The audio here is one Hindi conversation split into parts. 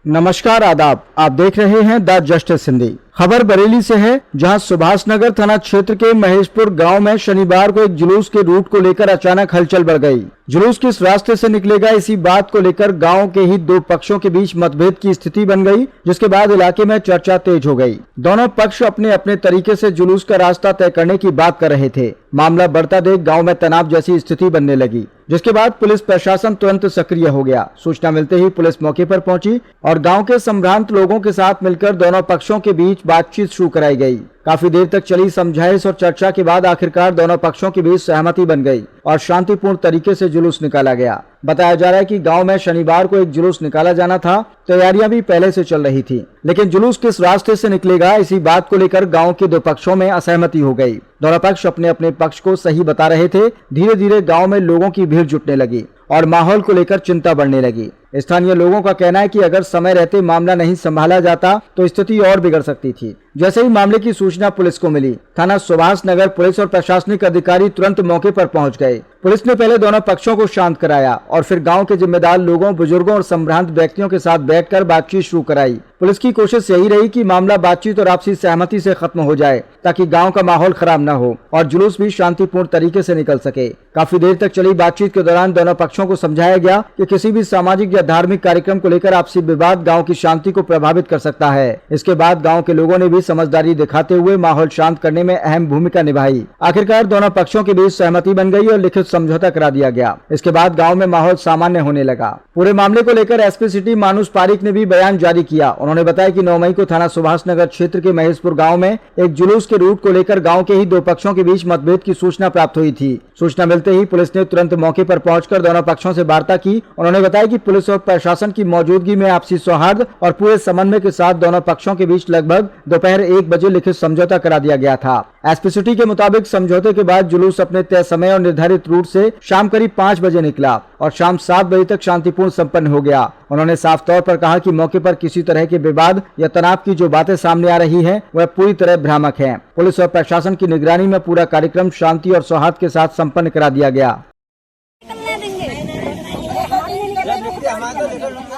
नमस्कार, आदाब। आप देख रहे हैं द जस्टिस हिंदी। खबर बरेली से है, जहां सुभाष नगर थाना क्षेत्र के महेशपुर गांव में शनिवार को एक जुलूस के रूट को लेकर अचानक हलचल बढ़ गई। जुलूस किस रास्ते से निकलेगा, इसी बात को लेकर गांव के ही दो पक्षों के बीच मतभेद की स्थिति बन गई, जिसके बाद इलाके में चर्चा तेज हो गई। दोनों पक्ष अपने अपने तरीके से जुलूस का रास्ता तय करने की बात कर रहे थे। मामला बढ़ता देख गाँव में तनाव जैसी स्थिति बनने लगी, जिसके बाद पुलिस प्रशासन तुरंत सक्रिय हो गया। सूचना मिलते ही पुलिस मौके पर पहुंची और गांव के संभ्रांत लोगों के साथ मिलकर दोनों पक्षों के बीच बातचीत शुरू कराई गई। काफी देर तक चली समझाइश और चर्चा के बाद आखिरकार दोनों पक्षों के बीच सहमति बन गई और शांतिपूर्ण तरीके से जुलूस निकाला गया। बताया जा रहा है कि गांव में शनिवार को एक जुलूस निकाला जाना था। तैयारियां भी पहले से चल रही थी, लेकिन जुलूस किस रास्ते से निकलेगा, इसी बात को लेकर गांव के दो पक्षों में असहमति हो गई। दोनों पक्ष अपने अपने पक्ष को सही बता रहे थे। धीरे धीरे गांव में लोगों की भीड़ जुटने लगी और माहौल को लेकर चिंता बढ़ने लगी। स्थानीय लोगों का कहना है कि अगर समय रहते मामला नहीं संभाला जाता तो स्थिति और बिगड़ सकती थी। जैसे ही मामले की सूचना पुलिस को मिली, थाना सुभाष नगर पुलिस और प्रशासनिक अधिकारी तुरंत मौके पर पहुंच गए। पुलिस ने पहले दोनों पक्षों को शांत कराया और फिर गांव के जिम्मेदार लोगों, बुजुर्गों और संभ्रांत व्यक्तियों के साथ बैठकर बातचीत शुरू कराई। पुलिस की कोशिश यही रही कि मामला बातचीत और आपसी सहमति से खत्म हो जाए, ताकि गांव का माहौल खराब न हो और जुलूस भी शांतिपूर्ण तरीके से निकल सके। काफी देर तक चली बातचीत के दौरान दोनों पक्षों को समझाया गया कि किसी भी सामाजिक या धार्मिक कार्यक्रम को लेकर आपसी विवाद गांव की शांति को प्रभावित कर सकता है। इसके बाद गांव के लोगों ने भी समझदारी दिखाते हुए माहौल शांत करने में अहम भूमिका निभाई। आखिरकार दोनों पक्षों के बीच सहमति बन गई और लिखित समझौता करा दिया गया। इसके बाद गांव में माहौल सामान्य होने लगा। पूरे मामले को लेकर एसपी सिटी मानुष पारिक ने भी बयान जारी किया। उन्होंने बताया कि 9 मई को थाना सुभाष नगर क्षेत्र के महेशपुर गांव में एक जुलूस के रूट को लेकर गांव के ही दो पक्षों के बीच मतभेद की सूचना प्राप्त हुई थी। सूचना मिलते ही पुलिस ने तुरंत मौके पर पहुंचकर दोनों पक्षों से वार्ता की। उन्होंने बताया कि पुलिस और प्रशासन की मौजूदगी में आपसी सौहार्द और पूरे समन्वय के साथ दोनों पक्षों के बीच लगभग दोपहर 1 बजे लिखित समझौता करा दिया गया था। एसपी सिटी के मुताबिक समझौते के बाद जुलूस अपने तय समय और निर्धारित रूट से शाम करीब 5 बजे निकला और शाम 7 बजे तक शांतिपूर्ण संपन्न हो गया। उन्होंने साफ तौर पर कहा कि मौके पर किसी तरह के विवाद या तनाव की जो बातें सामने आ रही हैं, वह पूरी तरह भ्रामक हैं। पुलिस और प्रशासन की निगरानी में पूरा कार्यक्रम शांति और सौहार्द के साथ संपन्न करा दिया गया।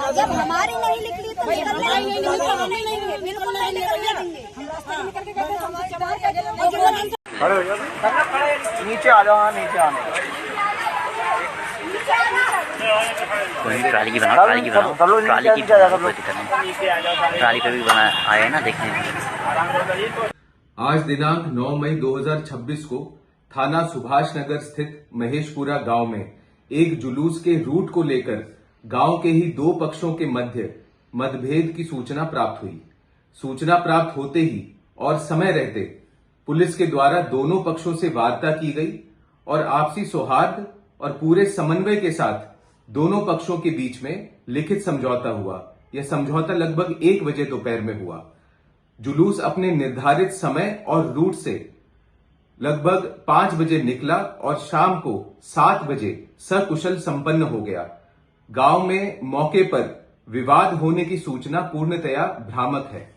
जब हमारी नहीं निकली तो बिल्कुल नहीं निकलेंगे। नीचे आ जाओ, नीचे आने ट्राली की बनाओ, ट्राली की बनाओ, ट्राली की ट्राली पे भी बना आया ना देखने। आज दिनांक 9 मई 2026 को थाना सुभाष नगर स्थित महेशपुरा गांव में एक जुलूस के रूट को लेकर गांव के ही दो पक्षों के मध्य मतभेद की सूचना प्राप्त हुई। सूचना प्राप्त होते ही और समय रहते पुलिस के द्वारा दोनों पक्षों से वार्ता की गई और आपसी सौहार्द और पूरे समन्वय के साथ दोनों पक्षों के बीच में लिखित समझौता हुआ। यह समझौता लगभग 1 बजे दोपहर में हुआ। जुलूस अपने निर्धारित समय और रूट से लगभग 5 बजे निकला और शाम को 7 बजे सकुशल संपन्न हो गया। गांव में मौके पर विवाद होने की सूचना पूर्णतया भ्रामक है।